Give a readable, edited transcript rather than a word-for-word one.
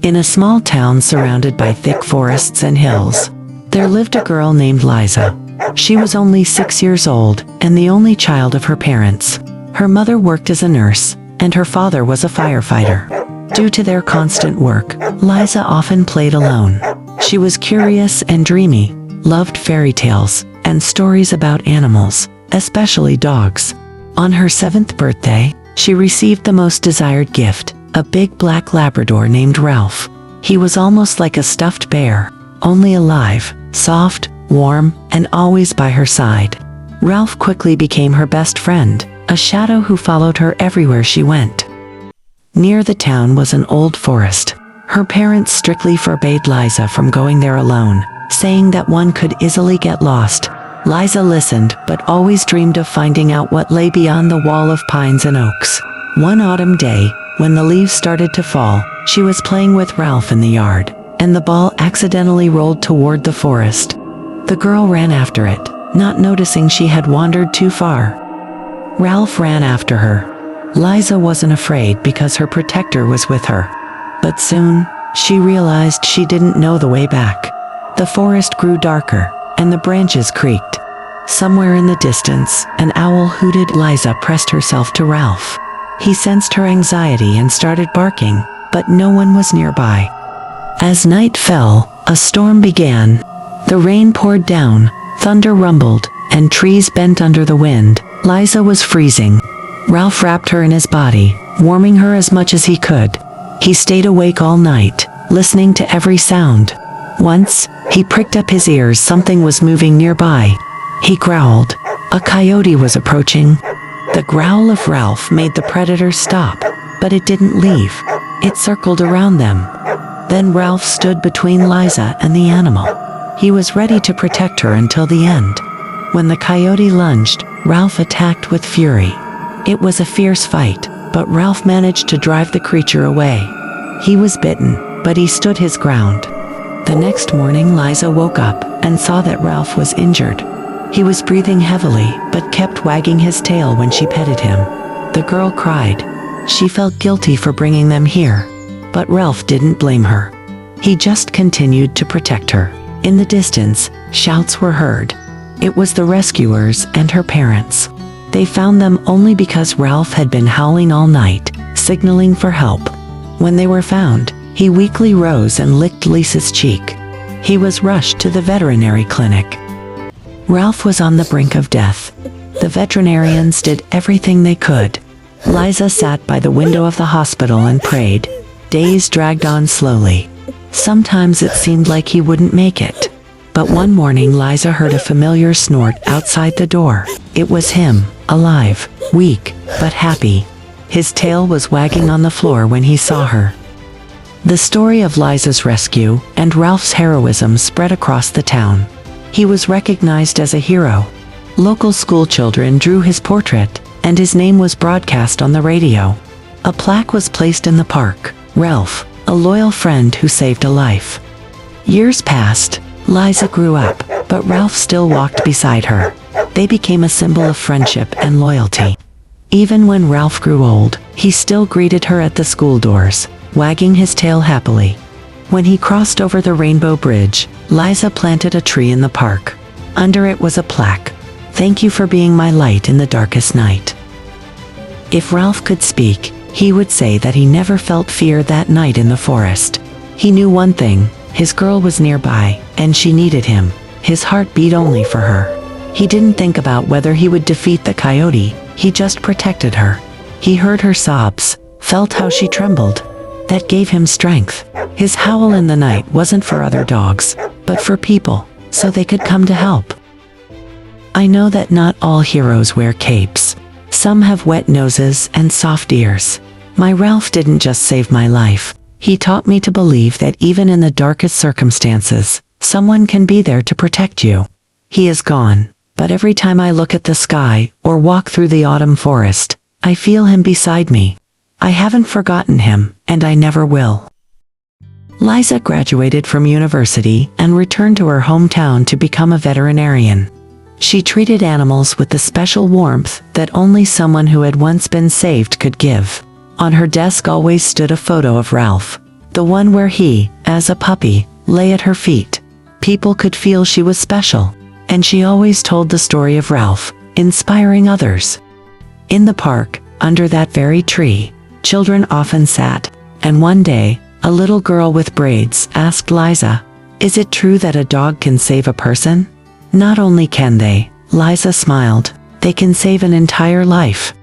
In a small town surrounded by thick forests and hills, there lived a girl named Liza. She was only 6 years old and the only child of her parents. Her mother worked as a nurse, and her father was a firefighter. Due to their constant work, Liza often played alone. She was curious and dreamy, loved fairy tales, and stories about animals, especially dogs. On her 7th birthday, she received the most desired gift, a big black Labrador named Ralph. He was almost like a stuffed bear, only alive, soft, warm, and always by her side. Ralph quickly became her best friend, a shadow who followed her everywhere she went. Near the town was an old forest. Her parents strictly forbade Liza from going there alone, saying that one could easily get lost. Liza listened, but always dreamed of finding out what lay beyond the wall of pines and oaks. One autumn day, when the leaves started to fall, she was playing with Ralph in the yard, and the ball accidentally rolled toward the forest. The girl ran after it, not noticing she had wandered too far. Ralph ran after her. Liza wasn't afraid because her protector was with her. But soon, she realized she didn't know the way back. The forest grew darker, and the branches creaked. Somewhere in the distance, an owl hooted. Liza pressed herself to Ralph. He sensed her anxiety and started barking, but no one was nearby. As night fell, a storm began. The rain poured down, thunder rumbled, and trees bent under the wind. Liza was freezing. Ralph wrapped her in his body, warming her as much as he could. He stayed awake all night, listening to every sound. Once, he pricked up his ears. Something was moving nearby. He growled. A coyote was approaching. The growl of Ralph made the predator stop, but it didn't leave. It circled around them. Then Ralph stood between Liza and the animal. He was ready to protect her until the end. When the coyote lunged, Ralph attacked with fury. It was a fierce fight, but Ralph managed to drive the creature away. He was bitten, but he stood his ground. The next morning, Liza woke up and saw that Ralph was injured. He was breathing heavily, but kept wagging his tail when she petted him. The girl cried. She felt guilty for bringing them here, but Ralph didn't blame her. He just continued to protect her. In the distance, shouts were heard. It was the rescuers and her parents. They found them only because Ralph had been howling all night, signaling for help. When they were found, he weakly rose and licked Lisa's cheek. He was rushed to the veterinary clinic. Ralph was on the brink of death. The veterinarians did everything they could. Liza sat by the window of the hospital and prayed. Days dragged on slowly. Sometimes it seemed like he wouldn't make it. But one morning Liza heard a familiar snort outside the door. It was him, alive, weak, but happy. His tail was wagging on the floor when he saw her. The story of Liza's rescue and Ralph's heroism spread across the town. He was recognized as a hero. Local school children drew his portrait, and his name was broadcast on the radio. A plaque was placed in the park. Ralph, a loyal friend who saved a life. Years passed. Liza grew up, but Ralph still walked beside her. They became a symbol of friendship and loyalty. Even when Ralph grew old, he still greeted her at the school doors, wagging his tail happily. When he crossed over the Rainbow Bridge, Liza planted a tree in the park. Under it was a plaque. "Thank you for being my light in the darkest night." If Ralph could speak, he would say that he never felt fear that night in the forest. He knew one thing. His girl was nearby, and she needed him. His heart beat only for her. He didn't think about whether he would defeat the coyote, he just protected her. He heard her sobs, felt how she trembled. That gave him strength. His howl in the night wasn't for other dogs, but for people, so they could come to help. I know that not all heroes wear capes. Some have wet noses and soft ears. My Ralph didn't just save my life. He taught me to believe that even in the darkest circumstances, someone can be there to protect you. He is gone, but every time I look at the sky or walk through the autumn forest, I feel him beside me. I haven't forgotten him, and I never will. Liza graduated from university and returned to her hometown to become a veterinarian. She treated animals with the special warmth that only someone who had once been saved could give. On her desk always stood a photo of Ralph. The one where he, as a puppy, lay at her feet. People could feel she was special. And she always told the story of Ralph, inspiring others. In the park, under that very tree, children often sat, and one day, a little girl with braids asked Liza, "Is it true that a dog can save a person?" "Not only can they," Liza smiled, "they can save an entire life."